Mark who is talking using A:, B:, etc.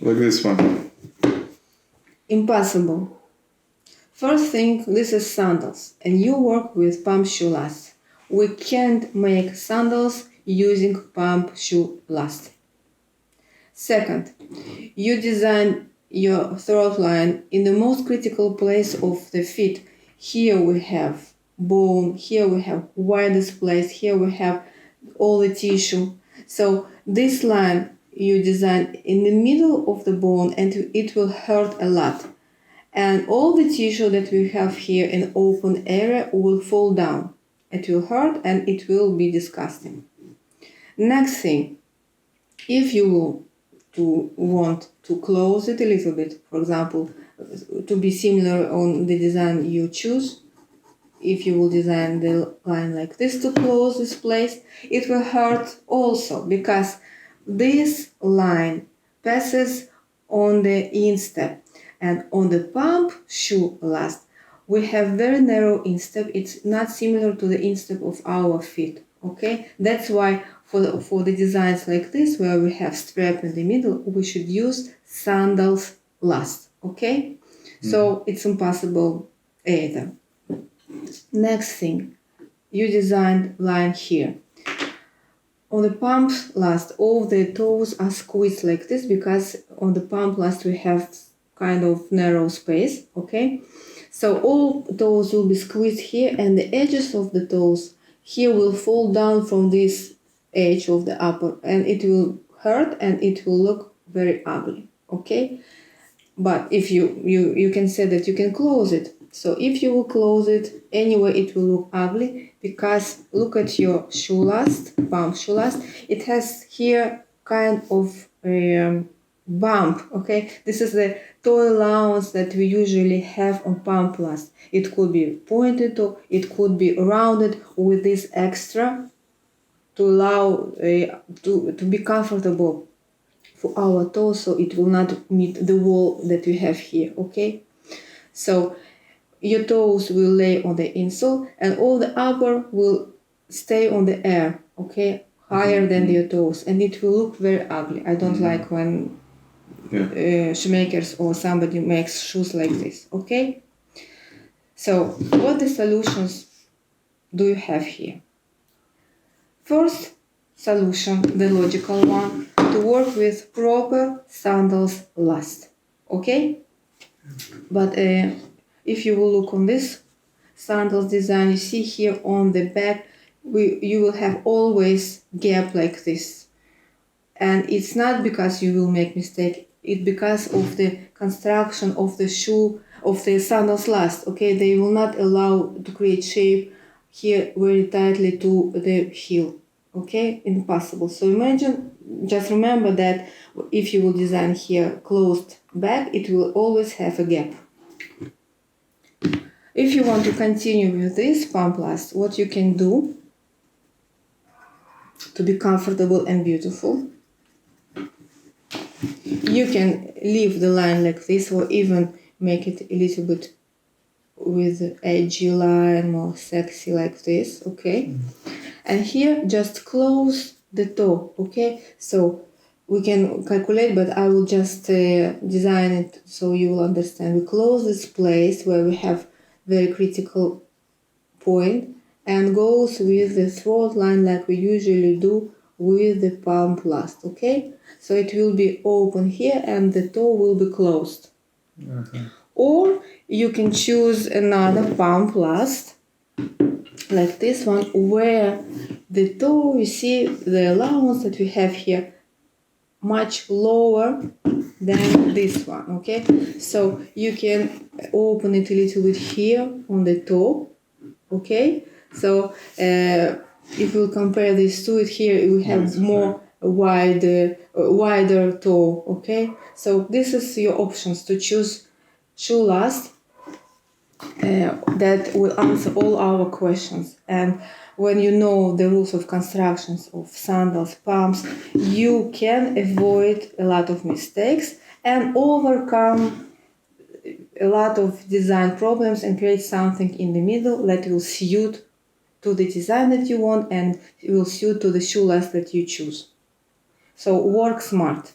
A: Like this one.
B: Impossible. First thing, this is sandals, and you work with pump shoe last. We can't make sandals using pump shoe last. Second, you design your throat line in the most critical place of the feet. Here we have bone, here we have widest place, here we have all the tissue. So this line you design in the middle of the bone and it will hurt a lot. And all the tissue that we have here in open area will fall down. It will hurt and it will be disgusting. Next thing, if you want to close it a little bit, for example, to be similar on the design you choose, if you will design the line like this to close this place, it will hurt also because this line passes on the instep. And on the pump shoe last, we have very narrow instep. It's not similar to the instep of our feet, okay? That's why for the designs like this, where we have strap in the middle, we should use sandals last, okay? So it's impossible either. Next thing, you designed line here. On the pump last, all the toes are squeezed like this because on the pump last we have kind of narrow space, okay? So all toes will be squeezed here and the edges of the toes here will fall down from this edge of the upper and it will hurt and it will look very ugly, okay? But if you can say that you can close it. So if you will close it, anyway it will look ugly because look at your shoe last, pump shoe last. It has here kind of a bump, okay? This is the toe allowance that we usually have on pump last. It could be pointed or it could be rounded with this extra to allow to be comfortable for our toes so it will not meet the wall that we have here, okay? So your toes will lay on the insole and all the upper will stay on the air, okay? Higher than your toes and it will look very ugly. I don't like when shoemakers or somebody makes shoes like this, okay? So what the solutions do you have here? First solution, the logical one, to work with proper sandals last, okay? But if you will look on this sandals design, you see here on the back, you will have always gap like this. And it's not because you will make mistake, it's because of the construction of the shoe, of the sandals last, okay? They will not allow to create shape here very tightly to the heel, okay? Impossible. So imagine, just remember that if you will design here closed back, it will always have a gap. If you want to continue with this pump last, what you can do to be comfortable and beautiful, you can leave the line like this or even make it a little bit with edgy line, more sexy like this, okay? And here just close the toe, okay? So we can calculate, but I will just design it so you will understand. We close this place where we have very critical point and goes with the throat line like we usually do with the pump last, okay? So it will be open here and the toe will be closed. Or you can choose another pump last, like this one, where the toe, you see the allowance that we have here, much lower than this one, okay? So you can open it a little bit here on the toe, okay? So if we compare these two, here we have more wider toe, okay? So this is your options to choose shoe last that will answer all our questions. And when you know the rules of constructions of sandals, pumps, you can avoid a lot of mistakes and overcome a lot of design problems and create something in the middle that will suit to the design that you want and will suit to the shoe last that you choose. So work smart.